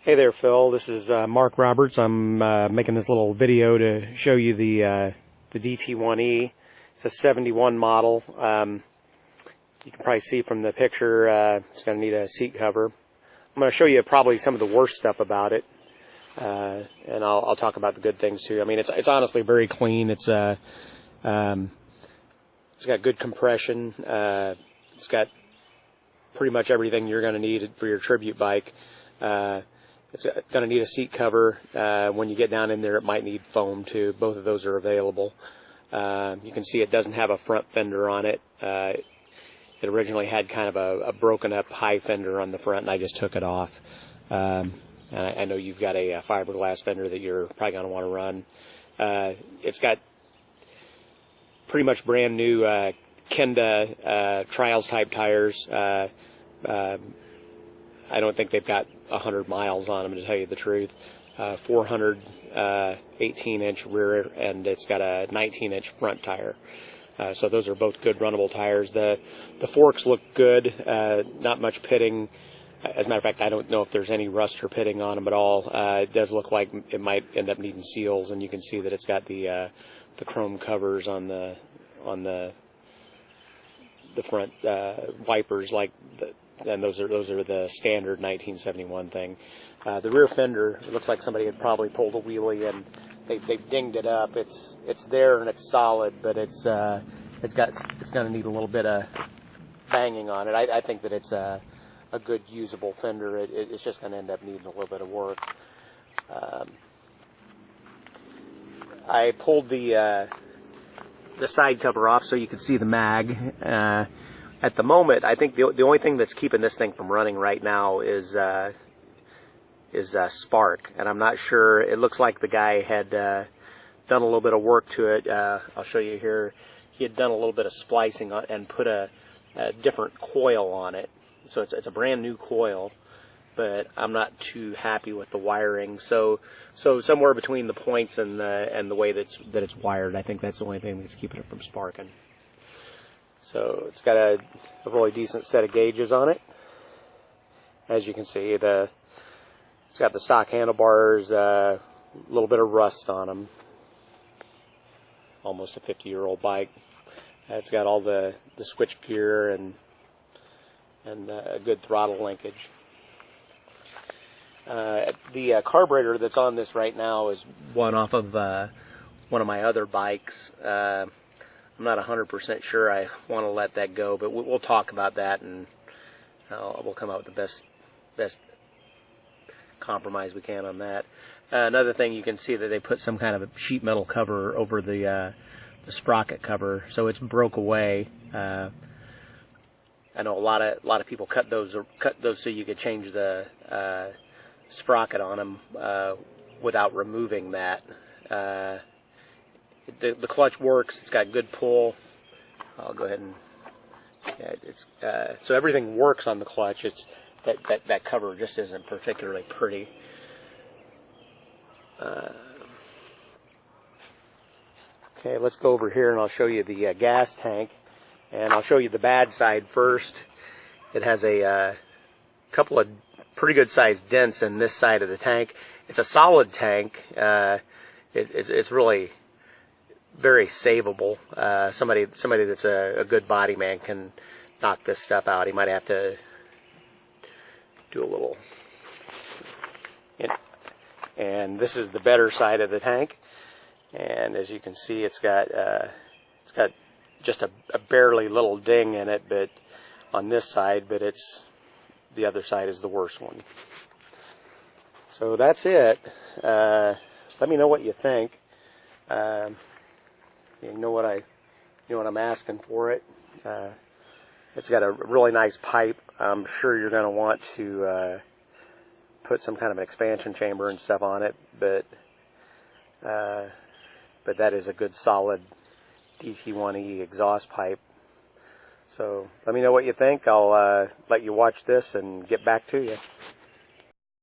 Hey there, Phil. This is Mark Roberts. I'm making this little video to show you the DT1E. It's a 71 model. You can probably see from the picture it's going to need a seat cover. I'm going to show you probably some of the worst stuff about it, and I'll talk about the good things too. I mean, it's honestly very clean. It's got good compression. It's got pretty much everything you're going to need for your tribute bike. It's going to need a seat cover. When you get down in there, it might need foam too. Both of those are available. You can see it doesn't have a front fender on it. It originally had kind of a broken up high fender on the front, and I just took it off. And I know you've got a fiberglass fender that you're probably going to want to run. It's got pretty much brand new Kenda Trials type tires. I don't think they've got 100 miles on them, to tell you the truth. 400 18-inch rear, and it's got a 19-inch front tire. So those are both good runnable tires. The forks look good. Not much pitting. As a matter of fact, I don't know if there's any rust or pitting on them at all. It does look like it might end up needing seals, and you can see that it's got the chrome covers on the front wipers, and those are the standard 1971 thing. The rear fender, it looks like somebody had probably pulled a wheelie and they've dinged it up. It's there and it's solid, but it's going to need a little bit of banging on it. I think that it's a good usable fender. It's just going to end up needing a little bit of work. I pulled the side cover off so you can see the mag. At the moment, I think the only thing that's keeping this thing from running right now is spark, and I'm not sure. It looks like the guy had done a little bit of work to it. I'll show you here. He had done a little bit of splicing on, and put a different coil on it. So it's a brand new coil, but I'm not too happy with the wiring. So somewhere between the points and the way that it's wired, I think that's the only thing that's keeping it from sparking. So it's got a really decent set of gauges on it. As you can see, it's got the stock handlebars, a little bit of rust on them. Almost a 50-year-old bike. It's got all the switch gear and a good throttle linkage. The carburetor that's on this right now is one off of one of my other bikes. I'm not 100% sure I want to let that go, but we'll talk about that, and we'll come out with the best compromise we can on that. Another thing, you can see that they put some kind of a sheet metal cover over the sprocket cover, so it's broke away. I know a lot of people cut those so you could change the sprocket on them without removing that. The clutch works. It's got good pull. I'll go ahead and so everything works on the clutch. It's that cover just isn't particularly pretty. Okay, let's go over here and I'll show you the gas tank, and I'll show you the bad side first. It has a couple of pretty good sized dents in this side of the tank. It's a solid tank. It's really very savable. Somebody that's a good body man can knock this stuff out. He might have to do a little. And this is the better side of the tank. And as you can see, it's got just a barely little ding in it, but on this side. But the other side is the worst one. So that's it. Let me know what you think. You know what I'm asking for it. It's got a really nice pipe. I'm sure you're going to want to put some kind of an expansion chamber and stuff on it, but that is a good solid DT1E exhaust pipe. So let me know what you think. I'll let you watch this and get back to you.